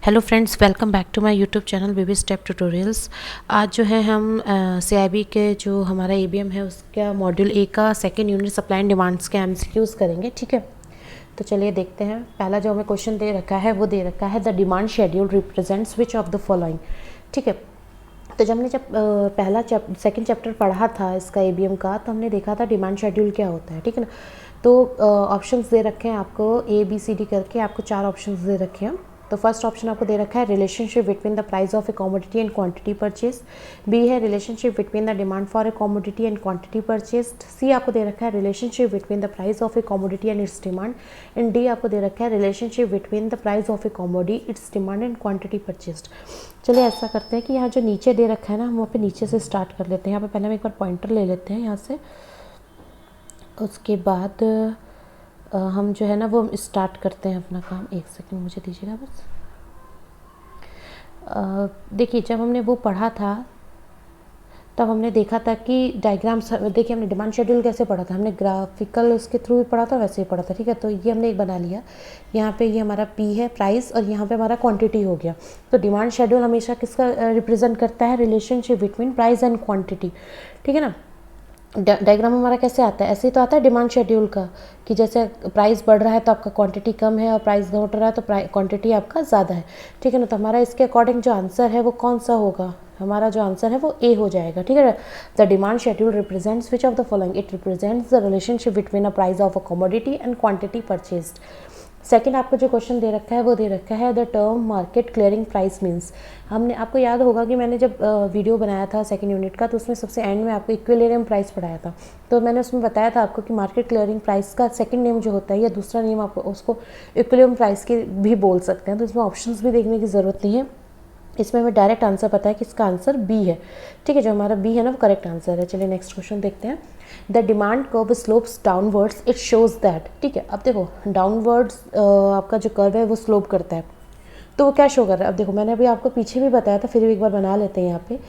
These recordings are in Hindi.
Hello friends, welcome back to my YouTube channel Baby Step Tutorials. आज जो है हम सीआईबी के जो हमारा ईबीएम है उसका मॉड्यूल ए का second unit supply and demands के एमसीक्यूज करेंगे। ठीक है, तो चलिए देखते हैं। पहला जो हमें क्वेश्चन दे रखा है वो दे रखा है the demand schedule represents which of the following. ठीक है, तो जब हमने पहला सेकंड चैप्टर पढ़ा था इसका ईबीएम का, तो हमने देखा था डिमांड शेड्यूल क्या होता है। ठीक है ना, तो ऑप्शंस दे रखे हैं आपको ए बी सी डी करके, आपको 4 ऑप्शंस दे रखे हैं। तो फर्स्ट ऑप्शन आपको दे रखा है relationship between the price of a commodity and quantity purchase. B है relationship between the demand for a commodity and quantity purchased. C आपको दे रखा है relationship between the price of a commodity and its demand. And D आपको दे रखा है relationship between the price of a commodity its demand and quantity purchased. चलिए ऐसा करते हैं कि यहाँ जो नीचे दे रखा है ना, हम वहाँ पे नीचे से स्टार्ट कर लेते हैं। यहाँ पे पहले हम एक बार पॉइंटर ले लेते हैं यहाँ से, उसके बाद हम जो है ना वो स्टार्ट करते हैं अपना काम। एक सेकंड मुझे दीजिएगा बस। देखिए, जब हमने वो पढ़ा था तब हमने देखा था कि डायग्राम्स, देखिए हमने डिमांड शेड्यूल कैसे पढ़ा था, हमने ग्राफिकल उसके थ्रू भी पढ़ा था, वैसे ही पढ़ा था। ठीक है, तो ये हमने एक बना लिया। यहाँ पे ये हमारा पी है प्राइस, और यहाँ पे हमारा क्वांटिटी हो गया। तो डिमांड शेड्यूल हमेशा किसका रिप्रेजेंट करता है? Relationship between price and quantity. ठीक है ना, डायग्राम हमारा कैसे आता है? ऐसे ही तो आता है डिमांड शेड्यूल का, कि जैसे प्राइस बढ़ रहा है तो आपका क्वांटिटी कम है, और प्राइस घट रहा है तो क्वांटिटी आपका ज़्यादा है। ठीक है ना, तो हमारा इसके अकॉर्डिंग जो आंसर है वो कौन सा होगा? हमारा जो आंसर है वो ए हो जाएगा। ठीक है, the demand schedule represents which of the following? It represents the relationship between a price of a commodity and quantity purchased. Second आपको जो क्वेश्चन दे रखा है वो दे रखा है the term market clearing price means. हमने, आपको याद होगा कि मैंने जब वीडियो बनाया था सेकंड यूनिट का, तो उसमें सबसे एंड में आपको इक्विलिब्रियम प्राइस पढ़ाया था। तो मैंने उसमें बताया था आपको कि मार्केट क्लियरिंग प्राइस का सेकंड नेम जो होता है या दूसरा नेम आपको उसको इक्विलिब्रियम प्राइस की भी बोल सकते हैं। तो इसमें ऑप्शंस भी देखने की ज़रूरत नहीं है, इसमें हमें डायरेक्ट आंसर पता है कि इसका आंसर बी है। ठीक है, जो हमारा बी है ना वो करेक्ट आंसर है। चलिए नेक्स्ट क्वेश्चन देखते हैं। The demand curve slopes downwards, it shows that. ठीक है, अब देखो डाउनवर्ड्स आपका जो कर्व है वो स्लोप करता है, तो वो क्या शो कर रहा है? अब देखो, मैंने अभी आपको पीछे भी बताया था, फिर भी एक बार बना लेते हैं। यहाँ पे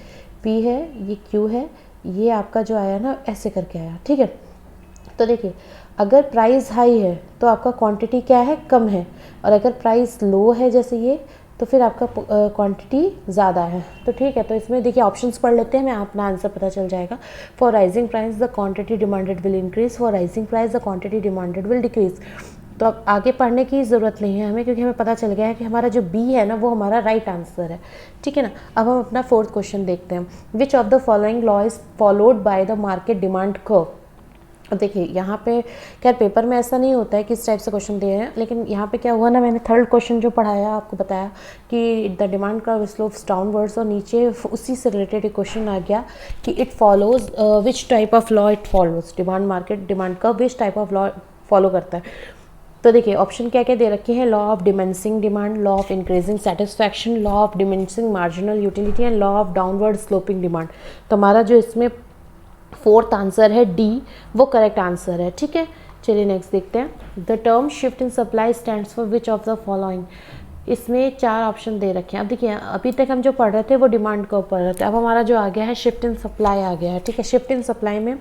पी है, ये क्यू है, ये आपका जो आया ना ऐसे करके आया। ठीक है, तो देखिए अगर प्राइस हाई है तो आपका क्वांटिटी क्या है? कम है, और अगर प्राइस लो है जैसे ये, तो फिर आपका क्वांटिटी ज़्यादा है। तो ठीक है, तो इसमें देखिए ऑप्शंस पढ़ लेते हैं, मैं अपना आंसर पता चल जाएगा। For rising price the quantity demanded will increase, for rising price the quantity demanded will decrease. तो अब आगे पढ़ने की ज़रूरत नहीं है हमें, क्योंकि हमें पता चल गया है कि हमारा जो बी है ना वो हमारा राइट आंसर है। ठीक है ना, अब हम अपना फोर्थ क्वेश्चन देखते हैं। विच of the following law is followed by the market demand curve. अब देखिए यहाँ पे, खैर पेपर में ऐसा नहीं होता है कि इस टाइप से क्वेश्चन दिए हैं, लेकिन यहाँ पे क्या हुआ ना, मैंने थर्ड क्वेश्चन जो पढ़ाया आपको बताया कि the demand curve slopes downwards, और नीचे उसी से रिलेटेड एक क्वेश्चन आ गया कि it follows which type of law it follows. Demand market demand curve which type of law follow करता है? तो देखिए ऑप्शन क्या क्या दे रखे हैं? Law of diminishing demand, law of increasing satisfaction, law of diminishing marginal utility and law of downward sloping demand. तो हमारा जो इसमें फोर्थ आंसर है डी, वो करेक्ट आंसर है। ठीक है, चलिए नेक्स्ट देखते हैं। The term shift in supply stands for which of the following. इसमें 4 ऑप्शन दे रखे हैं। अब देखिए अभी तक हम जो पढ़ रहे थे वो डिमांड को पढ़ रहे थे, अब हमारा जो आ गया है शिफ्ट इन सप्लाई आ गया है। ठीक है, शिफ्ट इन सप्लाई में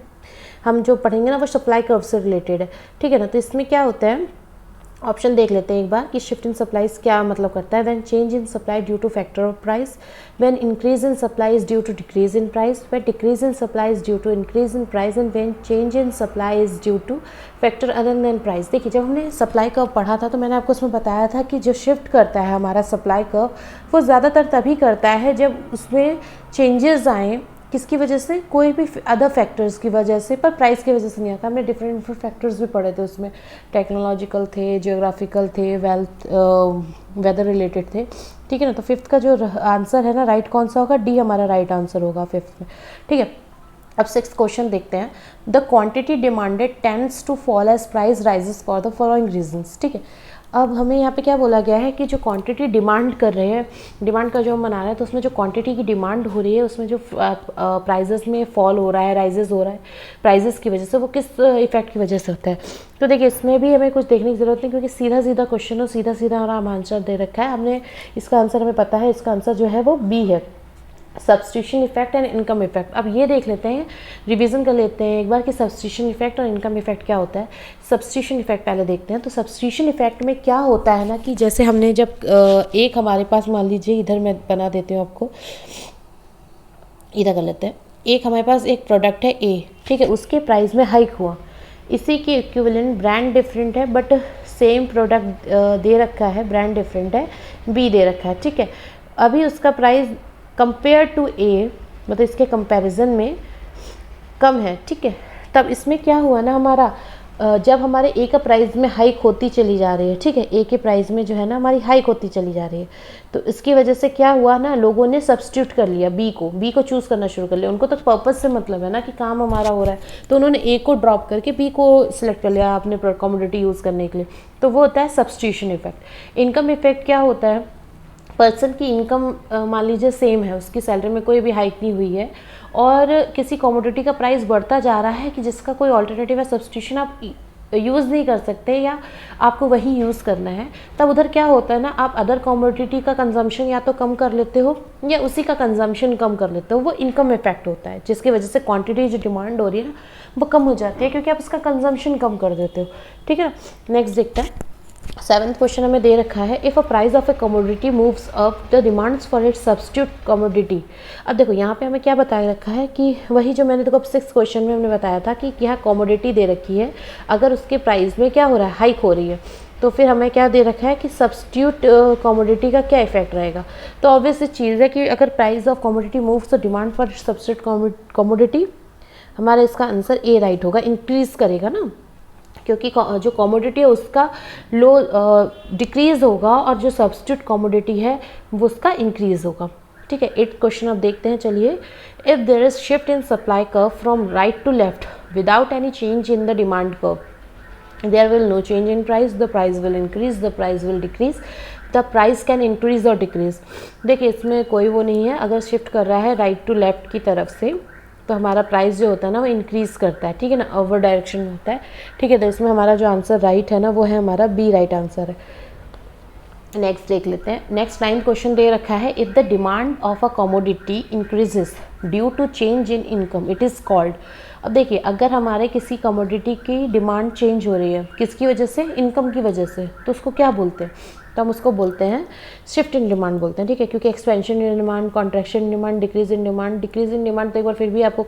हम जो पढ़ेंगे ना वो सप्लाई कर्व से रिलेटेड है। ठीक है ना, तो इसमें क्या होता है, ऑप्शन देख लेते हैं एक बार कि शिफ्ट इन सप्लाईज क्या मतलब करता है। When change in supply due to factor of price, when increase in supply is due to decrease in price, when decrease in supply is due to increase in price, and when change in supply is due to factor other than price. देखिए जब हमने सप्लाई कर्व पढ़ा था तो मैंने आपको उसमें बताया था कि जो शिफ्ट करता है हमारा सप्लाई कर्व, वो ज़्यादातर तभी करता है जब उसमें चेंजेस आएँ। किसकी वजह से? कोई भी अदर फैक्टर्स की वजह से, पर प्राइस की वजह से नहीं आता। हमने डिफरेंट फैक्टर्स भी पढ़े थे उसमें, टेक्नोलॉजिकल थे, जियोग्राफिकल थे, वेल्थ, वेदर रिलेटेड थे। ठीक है ना, तो फिफ्थ का जो आंसर है ना राइट कौन सा होगा? डी हमारा राइट आंसर होगा फिफ्थ में। ठीक है, अब सिक्स्थ क्वेश्चन देखते हैं। The quantity demanded tends to fall as price rises for the following reasons. ठीक है, अब हमें यहाँ पे क्या बोला गया है कि जो क्वांटिटी डिमांड कर रहे हैं, डिमांड का जो हम बना रहे हैं, तो उसमें जो क्वांटिटी की डिमांड हो रही है उसमें जो प्राइजेस में फॉल हो रहा है, राइजेस हो रहा है प्राइजेस की वजह से, वो किस इफेक्ट की वजह से होता है? तो देखिए इसमें भी हमें कुछ देखने की ज़रूरत नहीं, क्योंकि सीधा सीधा क्वेश्चन हो, सीधा सीधा हमारा आंसर दे रखा है। हमने इसका आंसर हमें पता है, इसका आंसर जो है वो बी है। Substitution effect and income effect. अब ये देख लेते हैं, रिवीजन कर लेते हैं एक बार कि सब्स्टिट्यूशन इफेक्ट और इनकम इफेक्ट क्या होता है। सब्स्टिट्यूशन इफेक्ट पहले देखते हैं। तो सब्स्टिट्यूशन इफेक्ट में क्या होता है ना कि जैसे हमने जब एक हमारे पास, मान लीजिए इधर मैं बना देती हूँ आपको, इधर कर लेते हैं, एक हमारे पास एक प्रोडक्ट है ए, ठीक है, उसके प्राइस में हाइक हुआ, इसी के इक्विवेलेंट ब्रांड डिफरेंट है बट सेम प्रोडक्ट दे रखा है, ब्रांड डिफरेंट है, बी दे रखा है, ठीक है। अभी उसका प्राइस कंपेयर टू ए, मतलब इसके कंपैरिजन में कम है, ठीक है। तब इसमें क्या हुआ ना, हमारा जब हमारे ए का प्राइस में हाइक होती चली जा रही है, ठीक है, ए के प्राइस में जो है ना हमारी हाइक होती चली जा रही है, तो इसकी वजह से क्या हुआ ना, लोगों ने सब्स्टिट्यूट कर लिया बी को चूज़ करना शुरू कर लिया। उनको तो पर्पस से मतलब है ना कि काम हमारा हो रहा है, तो उन्होंने ए को ड्रॉप करके बी को सिलेक्ट कर लिया अपने कमोडिटी यूज़ करने के लिए। तो वो होता है सब्स्टिट्यूशन इफेक्ट। इनकम इफेक्ट क्या होता है, पर्सन की इनकम मान लीजिए सेम है, उसकी सैलरी में कोई भी हाइक नहीं हुई है और किसी कमोडिटी का प्राइस बढ़ता जा रहा है कि जिसका कोई ऑल्टरनेटिव है, सब्स्टिट्यूशन आप यूज़ नहीं कर सकते या आपको वही यूज़ करना है, तब उधर क्या होता है ना, आप अदर कमोडिटी का कंजम्पशन या तो कम कर लेते हो या उसी का कंजम्पशन कम कर लेते हो। वो इनकम इफेक्ट होता है, जिसकी वजह से क्वांटिटी जो डिमांड हो रही है ना वो कम हो जाती है क्योंकि आप उसका कंजम्पशन कम कर देते हो, ठीक है ना। नेक्स्ट देखते हैं, 7th क्वेश्चन हमें दे रखा है, if a price of a commodity moves up the demands for its substitute commodity. अब देखो यहाँ पे हमें क्या बताया रखा है कि वही जो मैंने देखो 6th क्वेश्चन में हमने बताया था कि यहाँ कमोडिटी दे रखी है, अगर उसके प्राइस में क्या हो रहा है, हाइक हो रही है, तो फिर हमें क्या दे रखा है कि सब्स्टिट्यूट कमोडिटी का क्या इफेक्ट रहेगा। तो ऑब्वियस चीज़ है कि अगर प्राइस ऑफ कमोडिटी मूव्स तो डिमांड फॉर सब्स्टिट्यूट कमोडिटी, हमारा इसका आंसर ए राइट होगा, इंक्रीज़ करेगा ना, क्योंकि जो कमोडिटी है उसका लो डिक्रीज़ होगा और जो सब्स्टिट्यूट कमोडिटी है वो उसका इंक्रीज़ होगा, ठीक है। 8th क्वेश्चन अब देखते हैं, चलिए। If there is shift in supply curve from right to left without any change in the demand curve, there will no change in price, the price will increase, the price will decrease, the price can increase और डिक्रीज। देखिए इसमें कोई वो नहीं है, अगर शिफ्ट कर रहा है राइट टू लेफ्ट की तरफ से तो हमारा प्राइस जो होता है ना वो इंक्रीज़ करता है, ठीक है ना, अवर डायरेक्शन में होता है, ठीक है। तो इसमें हमारा जो आंसर राइट है ना वो है हमारा बी राइट आंसर है। नेक्स्ट देख लेते हैं, नेक्स्ट 9th क्वेश्चन दे रखा है, if the demand of a commodity increases due to change in income it is called. अब देखिए अगर हमारे किसी कमोडिटी की डिमांड चेंज हो रही है, किसकी वजह से, इनकम की वजह से, तो उसको क्या बोलते हैं, तो हम उसको बोलते हैं शिफ्ट इन डिमांड बोलते हैं, ठीक है। क्योंकि expansion in demand, contraction in demand, decrease in demand, decrease in demand तो एक बार फिर भी आपको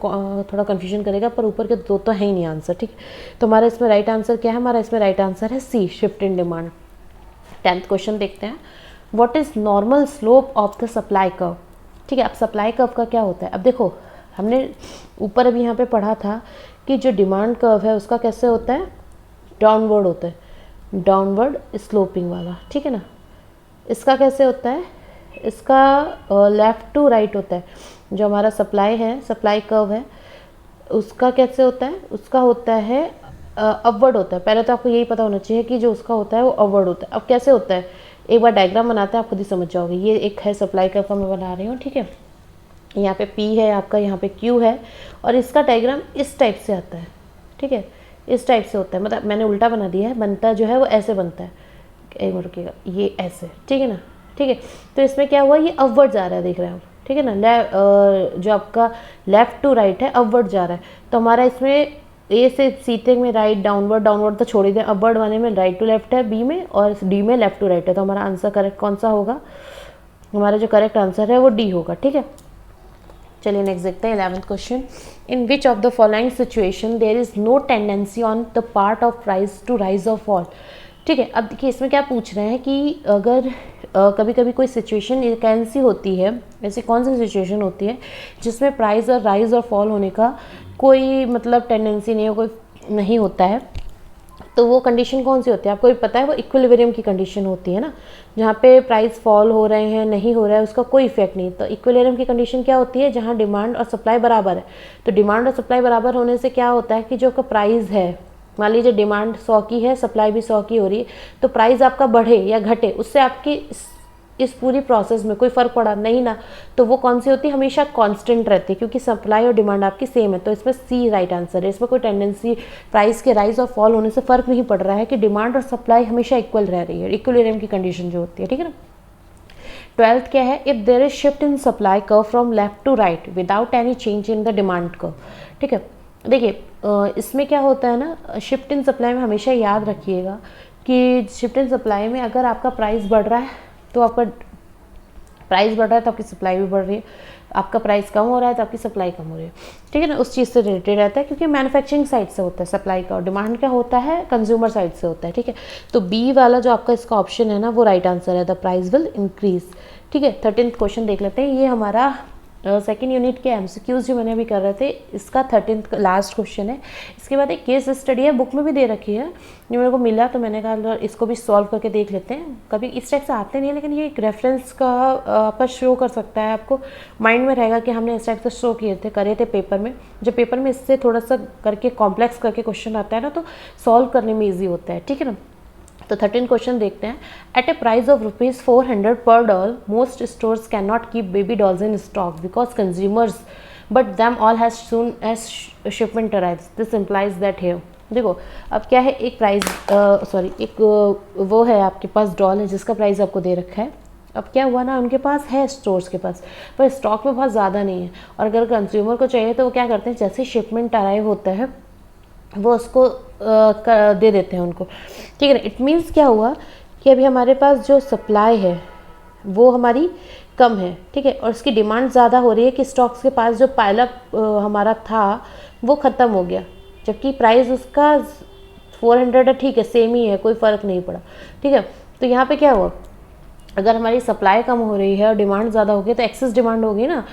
थोड़ा कन्फ्यूजन करेगा, पर ऊपर के दो तो है ही नहीं आंसर, ठीक है। तो हमारा इसमें राइट आंसर क्या है, हमारा इसमें राइट आंसर है C, shift in demand. 10th question देखते हैं, what is normal slope of the supply curve, ठीक है। अब सप्लाई कर्व का क्या होता है, अब देखो हमने ऊपर अभी यहाँ पे पढ़ा था कि जो डिमांड कर्व है उसका कैसे होता है, डाउनवर्ड होता है, डाउनवर्ड स्लोपिंग वाला, ठीक है ना। इसका कैसे होता है, इसका लेफ़्ट टू राइट होता है। जो हमारा सप्लाई है, सप्लाई कर्व है, उसका कैसे होता है, उसका होता है अपवर्ड होता है। पहले तो आपको यही पता होना चाहिए कि जो उसका होता है वो अपवर्ड होता है। अब कैसे होता है, एक बार डायग्राम बनाते हैं आप खुद ही समझ जाओगे। ये एक है सप्लाई कर्व का मैं बना रही हूँ, ठीक है। यहाँ पे P है आपका, यहाँ पे Q है और इसका डायग्राम इस टाइप से आता है, ठीक है, इस टाइप से होता है, मतलब मैंने उल्टा बना दिया है, बनता जो है वो ऐसे बनता है, एक मिनट रुकिएगा, ये ऐसे, ठीक है ना, ठीक है। तो इसमें क्या हुआ, ये अपवर्ड जा रहा है, देख रहे हैं आप, ठीक है ना, जो आपका लेफ़्ट टू राइट है अपवर्ड जा रहा है। तो हमारा इसमें ए से सी तक में राइट डाउनवर्ड, डाउनवर्ड तो छोड़ ही दें, अपवर्ड वाले में राइट टू लेफ्ट है बी में और डी में लेफ्ट टू राइट है। तो हमारा आंसर करेक्ट कौन सा होगा, हमारा जो करेक्ट आंसर है वो डी होगा, ठीक है। चलिए नेक्स्ट देखते हैं 11th question, in which of the following situation there is no tendency on the part of price to rise और फॉल, ठीक है। अब देखिए इसमें क्या पूछ रहे हैं कि अगर कभी कभी कोई सिचुएशन वैकेंसी होती है, ऐसी कौन सी सिचुएशन होती है जिसमें प्राइस और राइज और फॉल होने का कोई मतलब टेंडेंसी नहीं हो, कोई नहीं होता है, तो वो कंडीशन कौन सी होती है, आपको भी पता है, वो इक्विलिब्रियम की कंडीशन होती है ना, जहाँ पे प्राइस फॉल हो रहे हैं, नहीं हो रहा है, उसका कोई इफेक्ट नहीं। तो इक्विलिब्रियम की कंडीशन क्या होती है, जहाँ डिमांड और सप्लाई बराबर है। तो डिमांड और सप्लाई बराबर होने से क्या होता है कि जो का प्राइस है, मान लीजिए डिमांड 100 की है, सप्लाई भी 100 की हो रही है, तो प्राइस आपका बढ़े या घटे, उससे आपकी इस पूरी प्रोसेस में कोई फ़र्क पड़ा नहीं ना, तो वो कौन सी होती है, हमेशा कांस्टेंट रहती है, क्योंकि सप्लाई और डिमांड आपकी सेम है। तो इसमें सी राइट आंसर है। इसमें कोई टेंडेंसी प्राइस के राइज और फॉल होने से फ़र्क नहीं पड़ रहा है कि डिमांड और सप्लाई हमेशा इक्वल रह रही है, इक्विलिब्रियम की कंडीशन जो होती है, ठीक है ना। 12th क्या है, if there is shift in supply curve from left to right without any change in the demand curve. ठीक है, देखिए इसमें क्या होता है ना, शिफ्ट इन सप्लाई में हमेशा याद रखिएगा कि शिफ्ट इन सप्लाई में अगर आपका प्राइस बढ़ रहा है तो आपका प्राइस बढ़ रहा है तो आपकी सप्लाई भी बढ़ रही है, आपका प्राइस कम हो रहा है तो आपकी सप्लाई कम हो रही है। ठीक है ना, उस चीज़ से रिलेटेड रहता है क्योंकि मैन्युफैक्चरिंग साइड से होता है सप्लाई का, और डिमांड क्या होता है, कंज्यूमर साइड से होता है। ठीक है, तो बी वाला जो आपका इसका ऑप्शन है ना वो राइट आंसर है, द प्राइस विल इंक्रीज। ठीक है, 13th क्वेश्चन देख लेते हैं। ये हमारा सेकेंड यूनिट के एमसीक्यूज जो मैंने अभी कर रहे थे, इसका 13th लास्ट क्वेश्चन है। इसके बाद एक केस स्टडी है, बुक में भी दे रखी है, जो मेरे को मिला तो मैंने कहा इसको भी सॉल्व करके देख लेते हैं। कभी इस टाइप से आते नहीं है, लेकिन ये एक रेफरेंस का आपका शो कर सकता है, आपको माइंड में रहेगा कि हमने इस टाइप से शो किए थे, करे थे पेपर में। जब पेपर में इससे थोड़ा सा करके कॉम्प्लेक्स करके क्वेश्चन आता है ना, तो सॉल्व करने में ईजी होता है। ठीक है ना, तो 13 क्वेश्चन देखते हैं। Eight A price of ₹400 per doll, most stores can not keep baby dolls in stock because consumers buy them all as soon as shipment arrives, this implies that here. देखो अब क्या है, एक प्राइस एक वो है आपके पास डॉल है जिसका प्राइस आपको दे रखा है। अब क्या हुआ ना, उनके पास है स्टोर्स के पास, पर स्टॉक में बहुत ज़्यादा नहीं है, और अगर कंज्यूमर को चाहिए तो वो क्या करते हैं, जैसे शिपमेंट अराइव होता है वो उसको दे देते हैं उनको। ठीक है ना, इट मीन्स क्या हुआ कि अभी हमारे पास जो सप्लाई है वो हमारी कम है। ठीक है, और इसकी डिमांड ज़्यादा हो रही है कि स्टॉक्स के पास जो पाइलअप हमारा था वो ख़त्म हो गया, जबकि प्राइस उसका 400 है। ठीक है, सेम ही है, कोई फ़र्क नहीं पड़ा। ठीक है, तो यहाँ पे क्या हुआ, अगर हमारी सप्लाई कम हो रही है और डिमांड ज़्यादा होगी तो एक्सेस डिमांड होगी ना,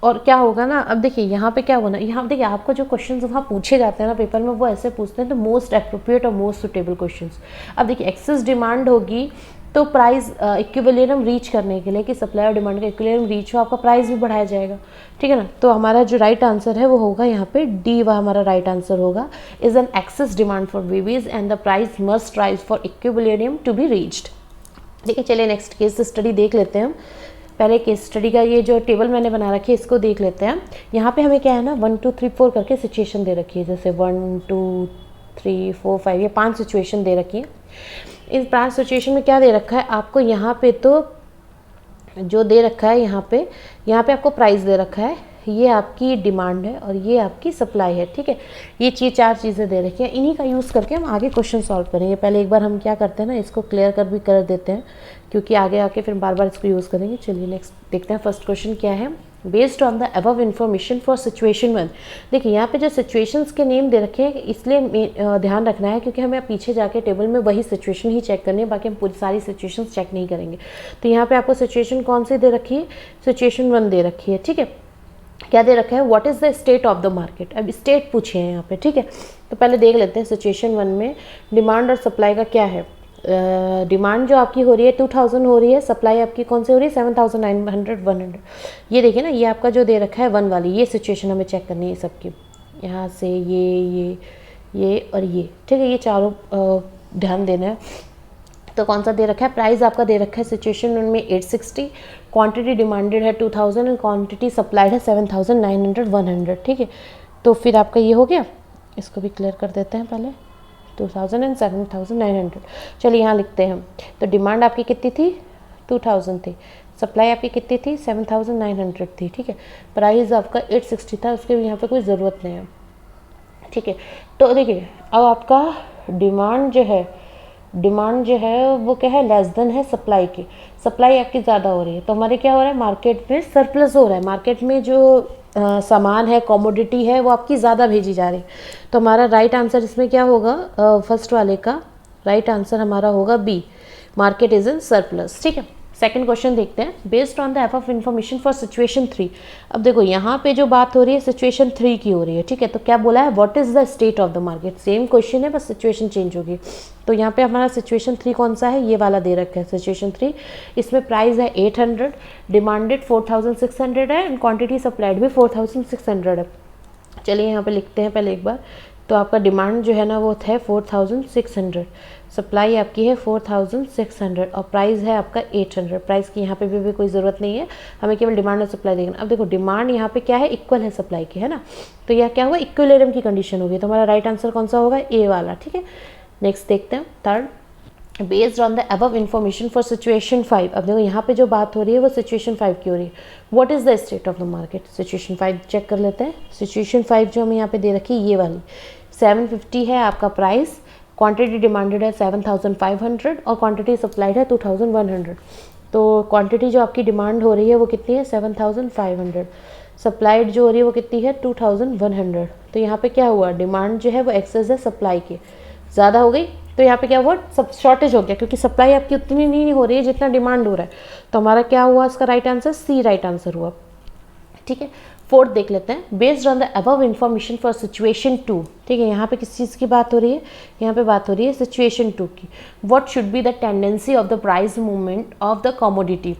और क्या होगा ना, अब देखिए यहाँ पे क्या होना, यहाँ देखिए आपको जो क्वेश्चंस वहाँ पूछे जाते हैं ना पेपर में, वो ऐसे पूछते हैं तो मोस्ट एप्रोप्रिएट और मोस्ट सुटेबल क्वेश्चंस। अब देखिए एक्सेस डिमांड होगी तो प्राइस इक्विलिब्रियम रीच करने के लिए, कि सप्लाई और डिमांड का इक्विलिब्रियम रीच हो, आपका प्राइस भी बढ़ाया जाएगा। ठीक है ना, तो हमारा जो राइट आंसर है वो होगा यहाँ पे डी, वह हमारा राइट आंसर होगा, is an excess demand for babies and the price must rise for equilibrium to be reached. ठीक है, चलिए नेक्स्ट केस स्टडी देख लेते हैं हम। पहले केस स्टडी का ये जो टेबल मैंने बना रखी है इसको देख लेते हैं। यहाँ पे हमें क्या है ना 1 2 3 4 करके सिचुएशन दे रखी है, जैसे 1 2 3 4 5 ये 5 सिचुएशन दे रखी है। इन 5 सिचुएशन में क्या दे रखा है आपको, यहाँ पे तो जो दे रखा है यहाँ पे आपको प्राइस दे रखा है, ये आपकी डिमांड है और ये आपकी सप्लाई है। ठीक है, ये 4 चीज़ें दे रखी हैं, इन्हीं का यूज़ करके हम आगे क्वेश्चन सॉल्व करेंगे। पहले एक बार हम क्या करते हैं ना, इसको क्लियर कर देते हैं, क्योंकि आगे आके फिर बार बार इसको यूज़ करेंगे। चलिए नेक्स्ट देखते हैं, फर्स्ट क्वेश्चन क्या है। Based on the above information for situation 1। देखिए यहाँ पे जो सिचुएशंस के नेम दे रखे हैं इसलिए ध्यान रखना है, क्योंकि हमें पीछे जाके टेबल में वही सिचुएशन ही चेक करनी है, बाकी हम पूरी सारी सिचुएशंस चेक नहीं करेंगे। तो यहाँ पे आपको सिचुएशन कौन सी दे रखी है, सिचुएशन 1 दे रखी है। ठीक है, क्या दे रखा है, what is the state of the market. अब स्टेट पूछे हैं यहाँ पे। ठीक है, तो पहले देख लेते हैं सिचुएशन 1 में डिमांड और सप्लाई का क्या है। डिमांड जो आपकी हो रही है 2000 हो रही है, सप्लाई आपकी कौन सी हो रही है 7900 100। ये देखिए ना, ये आपका जो दे रखा है 1 वाली, ये सिचुएशन हमें चेक करनी है सबकी, यहाँ से ये और ये। ठीक है, ये चारों ध्यान देना है। तो कौन सा दे रखा है, प्राइस आपका दे रखा है सिचुएशन 1 में 860, क्वांटिटी डिमांडेड है 2000 एंड क्वांटिटी सप्लाइड है 7900 100। ठीक है, तो फिर आपका ये हो गया, इसको भी क्लियर कर देते हैं पहले, 2000 एंड 7900। चलिए यहाँ लिखते हैं, तो डिमांड आपकी कितनी थी 2000 थी, सप्लाई आपकी कितनी थी 7900 थी। ठीक है, प्राइस आपका 860 था, उसके भी यहाँ पे कोई ज़रूरत नहीं है। ठीक है, तो देखिए अब आपका डिमांड जो है वो क्या है, लेस देन है सप्लाई की। सप्लाई आपकी ज़्यादा हो रही है, तो हमारे क्या हो रहा है, मार्केट में सरप्लस हो रहा है, मार्केट में जो सामान है, कमोडिटी है, वो आपकी ज़्यादा भेजी जा रही है। तो हमारा राइट आंसर इसमें क्या होगा, फर्स्ट वाले का राइट आंसर हमारा होगा B, market is in surplus. ठीक है, सेकंड क्वेश्चन देखते हैं। Based on the above information for situation 3। अब देखो यहाँ पे जो बात हो रही है सिचुएशन 3 की हो रही है। ठीक है, तो क्या बोला है, what is the state of the market. Same question है, बस सिचुएशन चेंज होगी। तो यहाँ पे हमारा सिचुएशन 3 कौन सा है, ये वाला दे रखा है सिचुएशन 3। इसमें प्राइस है 800, डिमांडेड 4600 है एंड क्वान्टिटी सप्लाइड भी 4600 है। चलिए यहाँ पे लिखते हैं पहले एक बार। तो आपका डिमांड जो है ना वो है 4600, सप्लाई आपकी है 4600 और प्राइस है आपका 800। प्राइस की यहाँ पे भी कोई ज़रूरत नहीं है, हमें केवल डिमांड और सप्लाई देखना। अब देखो डिमांड यहाँ पे क्या है, इक्वल है सप्लाई की, है ना, तो यह क्या हुआ, इक्विलिब्रियम की कंडीशन होगी। तो हमारा राइट आंसर कौन सा होगा, ए वाला। ठीक है, नेक्स्ट देखते हैं third. Based on the above information for situation 5। अब देखो यहाँ पे जो बात हो रही है वो सिचुएशन 5 की हो रही है। What is the state of the market, situation 5 check कर लेते हैं। सिचुएशन 5 जो हमें यहाँ पे दे रखी है ये वाली 750 है आपका प्राइस, क्वांटिटी डिमांडेड है 7500 और क्वांटिटी सप्लाइड है 2100। तो क्वांटिटी जो आपकी डिमांड हो रही है वो कितनी है 7500, सप्लाइड जो हो रही है वो कितनी है 2100। तो यहाँ पे क्या हुआ, डिमांड जो है वो एक्सेस है सप्लाई के, ज़्यादा हो गई। तो यहाँ पे क्या हुआ, सब शॉर्टेज हो गया क्योंकि सप्लाई आपकी उतनी नहीं हो रही है जितना डिमांड हो रहा है। तो हमारा क्या हुआ इसका राइट आंसर, सी राइट आंसर हुआ। ठीक है, फोर्थ देख लेते हैं। Based on the above information for situation 2। ठीक है, यहाँ पे किस चीज़ की बात हो रही है, यहाँ पे बात हो रही है सिचुएशन 2 की। What should be the tendency of the price movement of the commodity.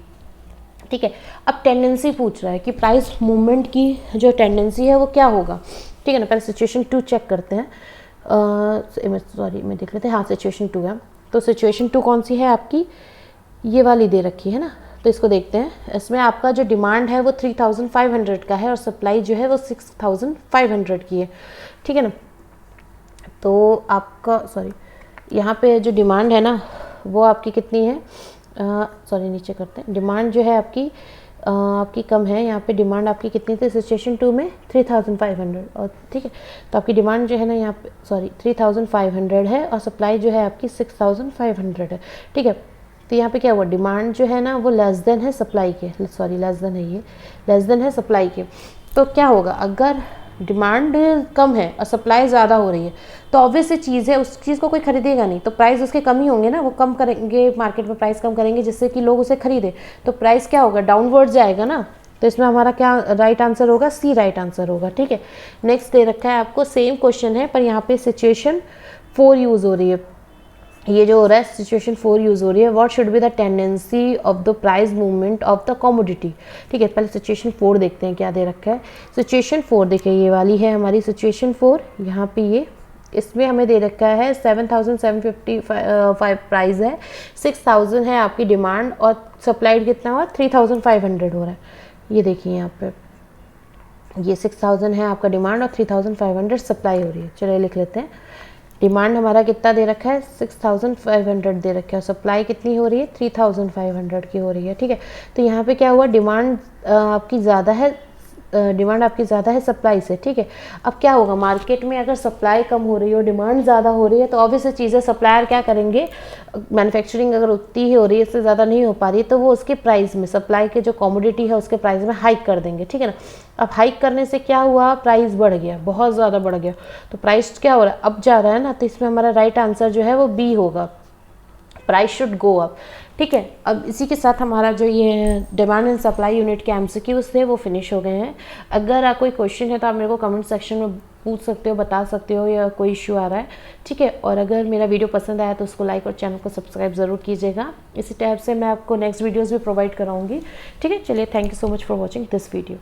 ठीक है, अब टेंडेंसी पूछ रहा है कि प्राइस मूवमेंट की जो टेंडेंसी है वो क्या होगा। ठीक है ना, पहले सिचुएशन 2 चेक करते हैं। मैं देख लेते हैं। हाँ, सिचुएशन 2 है। तो सिचुएशन 2 कौन सी है आपकी, ये वाली दे रखी है ना। तो इसको देखते हैं। इसमें आपका जो डिमांड है वो 3500 का है और सप्लाई जो है वो 6500 की है। ठीक है ना, तो आपका यहाँ पे जो डिमांड है ना वो आपकी कितनी है, नीचे करते हैं। डिमांड जो है आपकी कम है। यहाँ पे डिमांड आपकी कितनी थी सिचुएशन 2 में 3500। और ठीक है, तो आपकी डिमांड जो है ना यहाँ पे 3500 है और सप्लाई जो है आपकी 6500 है। ठीक है, तो यहाँ पे क्या हुआ, डिमांड जो है ना वो लेस देन है सप्लाई के, लेस देन है सप्लाई के। तो क्या होगा, अगर डिमांड कम है और सप्लाई ज़्यादा हो रही है तो ऑब्वियस सी चीज़ है उस चीज़ को कोई खरीदेगा नहीं, तो प्राइस उसके कम ही होंगे ना, वो कम करेंगे, मार्केट में प्राइस कम करेंगे जिससे कि लोग उसे खरीदे, तो प्राइस क्या होगा, डाउनवर्ड जाएगा ना। तो इसमें हमारा क्या राइट आंसर होगा, सी राइट आंसर होगा। ठीक है, नेक्स्ट दे रखा है आपको, सेम क्वेश्चन है पर यहाँ पे सिचुएशन 4 यूज़ हो रही है। ये जो हो रहा है सिचुएशन 4 यूज़ हो रही है। What should be the tendency of the price movement of the commodity. ठीक है, पहले सिचुएशन 4 देखते हैं क्या दे रखा है। सिचुएशन 4 देखिए ये वाली है हमारी सिचुएशन 4। यहाँ पे ये इसमें हमें दे रखा है 7755 प्राइस है, 6000 है आपकी डिमांड और सप्लाइड कितना हुआ 3500 हो रहा है। ये देखिए यहाँ पे ये 6000 है आपका डिमांड और 3500 सप्लाई हो रही है। चलिए लिख लेते हैं। डिमांड हमारा कितना दे रखा है 6500 दे रखा है, सप्लाई कितनी हो रही है 3500 की हो रही है। ठीक है, तो यहाँ पे क्या हुआ, डिमांड आपकी ज़्यादा है सप्लाई से। ठीक है, अब क्या होगा, मार्केट में अगर सप्लाई कम हो रही है और डिमांड ज़्यादा हो रही है तो ऑब्वियस चीज़ें सप्लायर क्या करेंगे, मैन्युफैक्चरिंग अगर उतनी ही हो रही है, इससे ज़्यादा नहीं हो पा रही है, तो वो उसके प्राइस में, सप्लाई के जो कमोडिटी है उसके प्राइस में हाइक कर देंगे। ठीक है ना, अब हाइक करने से क्या हुआ, प्राइस बढ़ गया, बहुत ज़्यादा बढ़ गया, तो प्राइस क्या हो रहा है, अब जा रहा है ना। तो इसमें हमारा राइट आंसर जो है वो बी होगा, प्राइस शुड गो अप। ठीक है, अब इसी के साथ हमारा जो ये डिमांड एंड सप्लाई यूनिट के एमसीक्यूज थे वो फिनिश हो गए हैं। अगर कोई क्वेश्चन है तो आप मेरे को कमेंट सेक्शन में पूछ सकते हो, बता सकते हो या कोई इशू आ रहा है। ठीक है, और अगर मेरा वीडियो पसंद आया तो उसको लाइक और चैनल को सब्सक्राइब ज़रूर कीजिएगा। इसी टाइप से मैं आपको नेक्स्ट वीडियोज़ भी प्रोवाइड कराऊंगी। ठीक है, चलिए, thank you so much for watching this video.